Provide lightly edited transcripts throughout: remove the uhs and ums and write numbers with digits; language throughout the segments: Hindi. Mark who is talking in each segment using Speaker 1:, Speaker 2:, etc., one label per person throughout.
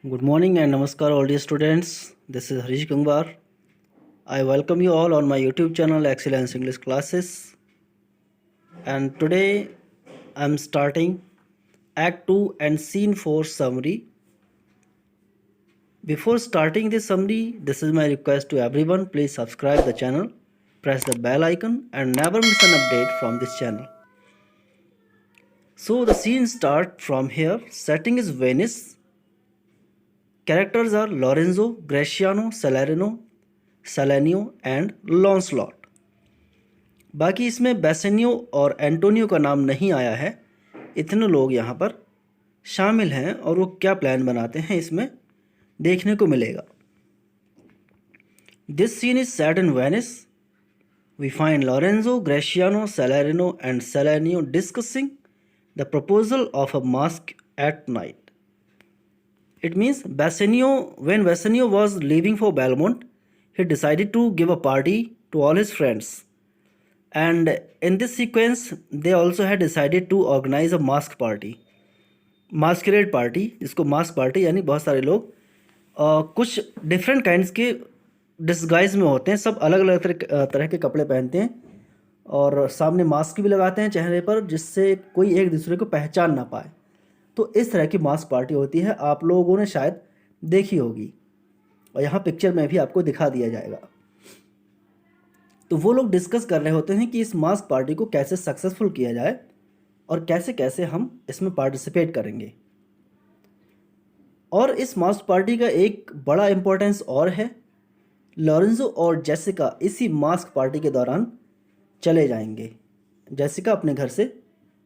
Speaker 1: Good morning and namaskar all dear students. This is Harish Gangwar. I welcome you all on my YouTube channel Excellence English Classes. And today I'm starting Act 2 and Scene 4 summary. Before starting this summary, this is my request to everyone. Please subscribe the channel, press the bell icon and never miss an update from this channel. So the scene starts from here. Setting is Venice. Characters are Lorenzo, Graciano, Salenio and Lancelot. बाकी इसमें बेसेनियो और एंटोनियो का नाम नहीं आया है। इतने लोग यहाँ पर शामिल हैं और वो क्या प्लान बनाते हैं इसमें देखने को मिलेगा। This scene is set in Venice. We find Lorenzo, Gratiano, Salerino and Solanio discussing the proposal of a mask at night. It means when Bassanio was leaving for Belmont, he decided to give a party to all his friends. And in this sequence, they also had decided to organize a mask party. Masquerade party, जिसको mask party यानी बहुत सारे लोग कुछ डिफरेंट काइंड्स के डिस्गाइज में होते हैं, सब अलग अलग तरह के कपड़े पहनते हैं और सामने मास्क भी लगाते हैं चेहरे पर जिससे कोई एक दूसरे को पहचान ना पाए। तो इस तरह की मास्क पार्टी होती है, आप लोगों ने शायद देखी होगी और यहाँ पिक्चर में भी आपको दिखा दिया जाएगा। तो वो लोग डिस्कस कर रहे होते हैं कि इस मास्क पार्टी को कैसे सक्सेसफुल किया जाए और कैसे कैसे हम इसमें पार्टिसिपेट करेंगे। और इस मास्क पार्टी का एक बड़ा इम्पोर्टेंस और है, लॉरेंजो और जेसिका इसी मास्क पार्टी के दौरान चले जाएंगे। जेसिका अपने घर से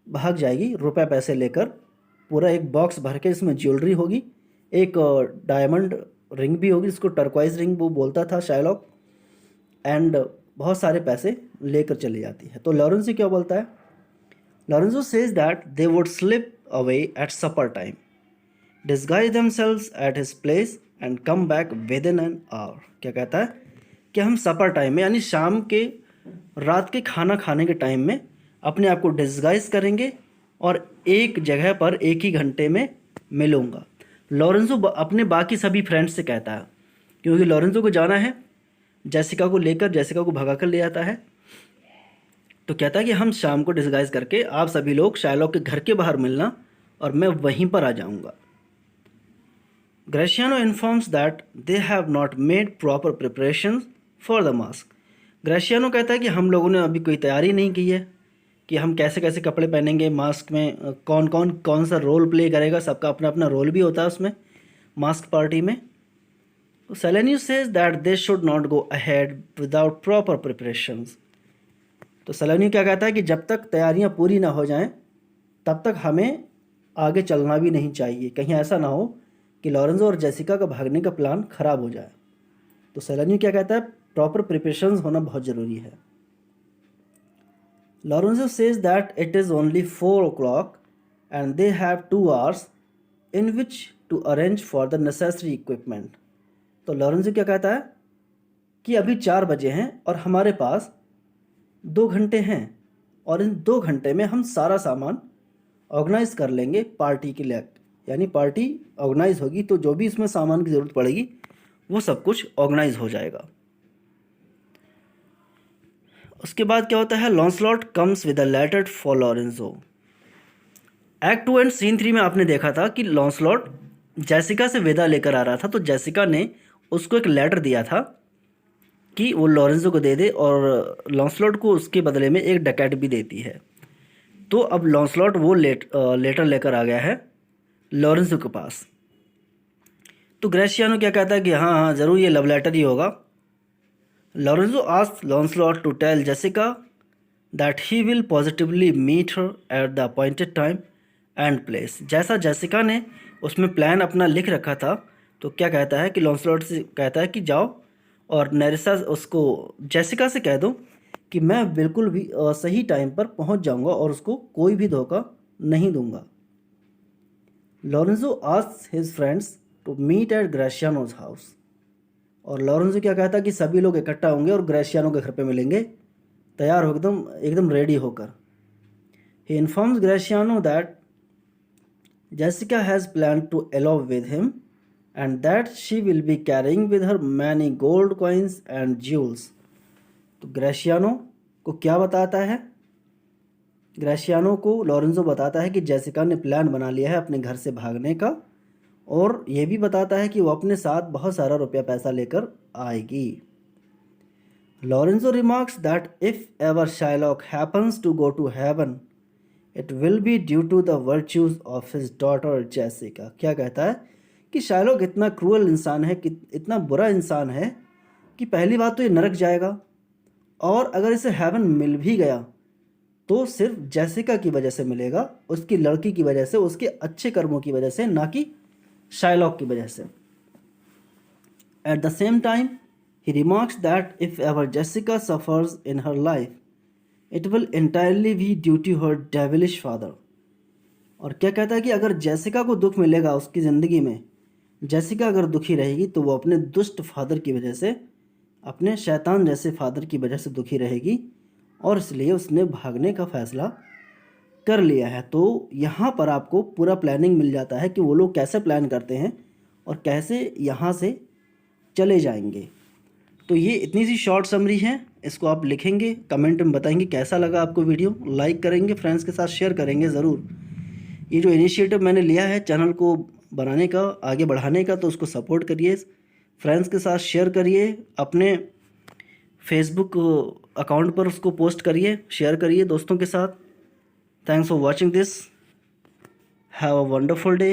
Speaker 1: भाग जाएगी रुपए पैसे लेकर, पूरा एक बॉक्स भर के, इसमें ज्वेलरी होगी, एक डायमंड रिंग भी होगी जिसको टर्क्वाइज रिंग वो बोलता था शायलॉक, एंड बहुत सारे पैसे लेकर चली जाती है। तो लॉरेंजो क्या बोलता है? Lorenzo says that they would slip away at supper time, disguise themselves at his place and come back within an hour. क्या कहता है कि हम सपर टाइम में यानी शाम के रात के खाना खाने के टाइम में अपने आप को डिस्गाइज करेंगे और एक जगह पर एक ही घंटे में मिलूँगा। लॉरेंजो अपने बाकी सभी फ्रेंड्स से कहता है, क्योंकि लॉरेंजो को जाना है जेसिका को लेकर, जेसिका को भगा कर ले आता है। तो कहता है कि हम शाम को डिस्गाइज करके आप सभी लोग शायलॉक के घर के बाहर मिलना और मैं वहीं पर आ जाऊँगा। Gratiano informs that they have not made proper preparation for the mask. Gratiano कहता है कि हम लोगों ने अभी कोई तैयारी नहीं की है कि हम कैसे कैसे कपड़े पहनेंगे, मास्क में कौन सा रोल प्ले करेगा, सबका अपना अपना रोल भी होता है उसमें मास्क पार्टी में। तो Solanio says that they should not go ahead without proper preparations. तो सेलेनियस क्या कहता है कि जब तक तैयारियां पूरी ना हो जाएं तब तक हमें आगे चलना भी नहीं चाहिए, कहीं ऐसा ना हो कि लॉरेंजो और जेसिका का भागने का प्लान ख़राब हो जाए। तो सेलेनियस क्या कहता है, प्रॉपर प्रिपरेशंस होना बहुत ज़रूरी है। Lorenzo says that it is only 4 o'clock and they have 2 hours in which to arrange for the necessary equipment. तो लॉरेंजो क्या कहता है कि अभी 4 बजे हैं और हमारे पास 2 घंटे हैं और इन 2 घंटे में हम सारा सामान ऑर्गेनाइज कर लेंगे पार्टी के लिए। यानी पार्टी ऑर्गेनाइज होगी तो जो भी इसमें सामान की ज़रूरत पड़ेगी वो सब कुछ ऑर्गेनाइज हो जाएगा। उसके बाद क्या होता है, Launcelot comes with a letter for Lorenzo. Act 2 and scene 3 में आपने देखा था कि लॉन्सलॉट जेसिका से विदा लेकर आ रहा था, तो जेसिका ने उसको एक लेटर दिया था कि वो लॉरेंजो को दे दे और लॉन्सलॉट को उसके बदले में एक डकैत भी देती है। तो अब लॉन्सलॉट वो लेटर लेकर आ गया है लॉरेंजो के पास। तो ग्रेशियानो क्या कहता है कि हाँ हाँ ज़रूर ये लव लेटर ही होगा। Lorenzo asks Lancelot to tell Jessica that he will positively meet her at the appointed time and place. जैसा जेसिका ने उसमें प्लान अपना लिख रखा था, तो क्या कहता है कि लॉन्सलॉट से कहता है कि जाओ और नेरिसा उसको जेसिका से कह दो कि मैं बिल्कुल भी सही टाइम पर पहुंच जाऊंगा और उसको कोई भी धोखा नहीं दूंगा। Lorenzo asks his friends to meet at Graciano's house. और लॉरेंजो क्या कहता है कि सभी लोग इकट्ठा होंगे और ग्रेशियानो के घर पे मिलेंगे तैयार हो एकदम रेडी होकर। He informs Gratiano that Jessica has plan to elope with him and that she will be carrying with her many gold coins and jewels. तो ग्रेशियानो को क्या बताता है? ग्रेशियानो को लॉरेंजो बताता है कि जेसिका ने प्लान बना लिया है अपने घर से भागने का, और ये भी बताता है कि वो अपने साथ बहुत सारा रुपया पैसा लेकर आएगी। Lorenzo remarks that if ever Shylock happens to go to heaven it will be due to the virtues of his daughter Jessica. क्या कहता है कि शाइलॉक इतना क्रूअल इंसान है, कि इतना बुरा इंसान है कि पहली बात तो ये नरक जाएगा, और अगर इसे हेवन मिल भी गया तो सिर्फ जेसिका की वजह से मिलेगा, उसकी लड़की की वजह से, उसके अच्छे कर्मों की वजह से, ना कि शाइलॉक की वजह से। At the same time he remarks that if ever Jessica suffers in her life it will entirely be due to her devilish father. और क्या कहता है कि अगर जेसिका को दुख मिलेगा उसकी ज़िंदगी में, जेसिका अगर दुखी रहेगी तो वो अपने दुष्ट फादर की वजह से, अपने शैतान जैसे फादर की वजह से दुखी रहेगी, और इसलिए उसने भागने का फ़ैसला कर लिया है। तो यहाँ पर आपको पूरा प्लानिंग मिल जाता है कि वो लोग कैसे प्लान करते हैं और कैसे यहाँ से चले जाएंगे। तो ये इतनी सी शॉर्ट समरी है, इसको आप लिखेंगे, कमेंट में बताएंगे कैसा लगा आपको वीडियो, लाइक करेंगे, फ्रेंड्स के साथ शेयर करेंगे ज़रूर। ये जो इनिशिएटिव मैंने लिया है चैनल को बनाने का, आगे बढ़ाने का, तो उसको सपोर्ट करिए, फ्रेंड्स के साथ शेयर करिए, अपने फेसबुक अकाउंट पर उसको पोस्ट करिए, शेयर करिए दोस्तों के साथ। Thanks for watching this, have a wonderful day.